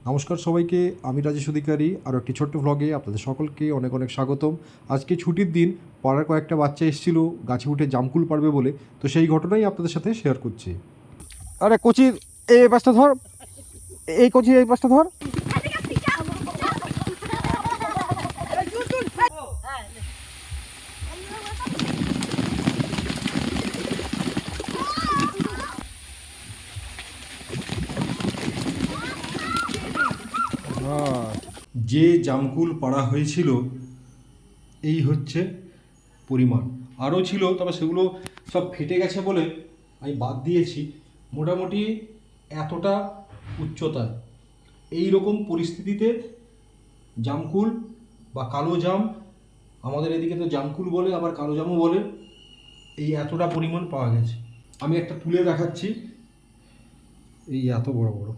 নমস্কার সবাইকে, আমি রাজেশ অধিকারী। আরও একটি ছোট্ট ভ্লগে আপনাদের সকলকে অনেক অনেক স্বাগতম। আজকে ছুটির দিন, পাড়ার কয়েকটা বাচ্চা এসেছিল গাছে উঠে জামকুল পারবে বলে, তো সেই ঘটনাই আপনাদের সাথে শেয়ার করছি। আরে কচির এই পাশটা ধর, এই কচির এই পাশটা ধর। যে জামকুল পাড়া হয়েছিল এই হচ্ছে পরিমাণ। আরও ছিল, তবে সেগুলো সব ফেটে গেছে বলে আমি বাদ দিয়েছি। মোটামুটি এতটা উচ্চতায় এই রকম পরিস্থিতিতে জামকুল বা কালো জাম, আমাদের এদিকে তো জামকুল বলে, আবার কালো জামও বলে, এই এতটা পরিমাণ পাওয়া গেছে। আমি একটা তুলে দেখাচ্ছি, এই এত বড় বড়।